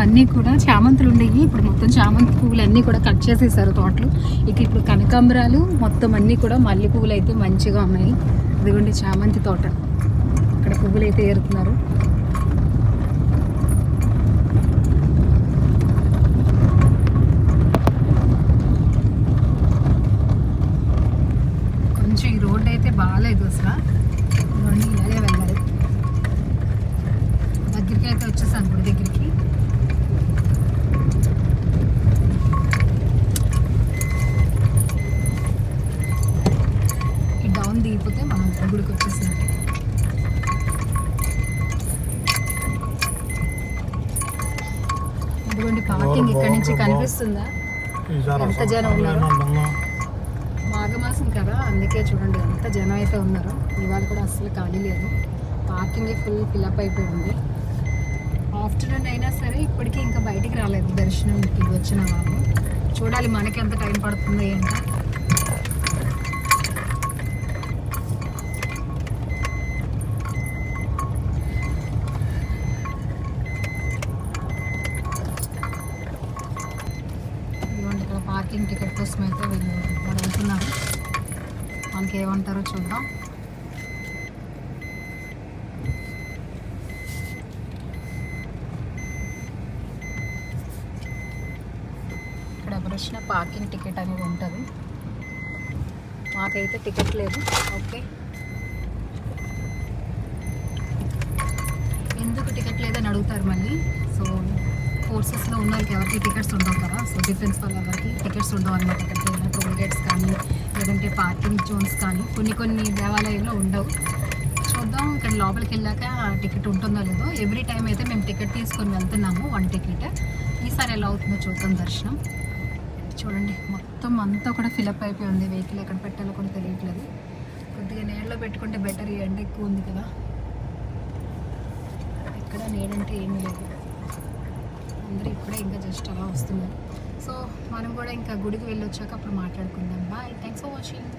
ఇవన్నీ కూడా చామంతులు ఉండేవి, ఇప్పుడు మొత్తం చామంతి పువ్వులు అన్నీ కూడా కట్ చేసేసారు తోటలు. ఇక ఇప్పుడు కనకాంబరాలు మొత్తం అన్నీ కూడా మల్లె పువ్వులు అయితే మంచిగా ఉన్నాయి. ఇదిగోండి చామంతి తోట, ఇక్కడ పువ్వులు అయితే ఏరుతున్నారు. కొంచెం ఈ రోడ్డు అయితే బాగాలేదు అసలు, ఇవన్నీ ఇలాగే వెళ్ళాలి. దగ్గరికి అయితే వచ్చేసాను, గుడి దగ్గరికి. ఈ డౌన్ దిగిపోతే మనం గుడికి వచ్చేసినట్టు. ఇదిగోండి పార్కింగ్ ఇక్కడ నుంచి కనిపిస్తుందా, ఎంత జనం ఉన్నారు. మాఘమాసం కదా, అందుకే చూడండి ఎంత జనం అయితే ఉన్నారు. ఇవాళ కూడా అస్సలు ఖాళీ లేదు, పార్కింగ్ ఫుల్ ఫిల్అప్ అయిపోయింది. ఆఫ్టర్నూన్ అయినా సరే ఇప్పటికీ ఇంకా బయటికి రాలేదు దర్శనంకి వచ్చిన వాళ్ళు. చూడాలి మనకి ఎంత టైం పడుతుందో ఏంటో. ఇదిగోండి ఇక్కడ పార్కింగ్ టికెట్ కోసం అయితే వీళ్ళు వెళ్తున్నారు. వాళ్ళకి ఏమంటారో చూద్దాం. ఇక్కడ ఎవరు వచ్చిన పార్కింగ్ టికెట్ అనేది ఉంటుంది, మాకైతే టికెట్ లేదు. ఓకే, ఎందుకు టికెట్ లేదని అడుగుతారు మళ్ళీ. సో ఫోర్సెస్లో ఉన్న వాళ్ళకి ఎవరికి టికెట్స్ ఉండవు కదా, సో డిఫెన్స్ వాళ్ళ ఎవరికి టికెట్స్ ఉండవు అనమాట. ఇక్కడ టోల్ గేట్స్ కానీ లేదంటే పార్కింగ్ జోన్స్ కానీ కొన్ని దేవాలయాల్లో ఉండవు. చూద్దాం ఇక్కడ లోపలికి వెళ్ళాక టికెట్ ఉంటుందో లేదో. ఎవ్రీ టైం అయితే మేము టికెట్ తీసుకొని వెళ్తున్నాము, 1 టికెట్. ఈసారి ఎలా అవుతుందో చూద్దాం దర్శనం. చూడండి మొత్తం అంతా కూడా ఫిలప్ అయిపోయి ఉంది, వెహికల్ ఎక్కడ పెట్టాలో కూడా తెలియట్లేదు. కొద్దిగా నీళ్ళలో పెట్టుకుంటే బెటర్, ఈ ఎండ ఎక్కువ ఉంది కదా. ఇక్కడ నీడంటే ఏమీ లేదు, అందరూ ఇప్పుడే ఇంకా జస్ట్ అలా వస్తున్నారు. సో మనం కూడా ఇంకా గుడికి వెళ్ళి వచ్చాక అప్పుడు మాట్లాడుకుందాం. Bye, thanks for watching.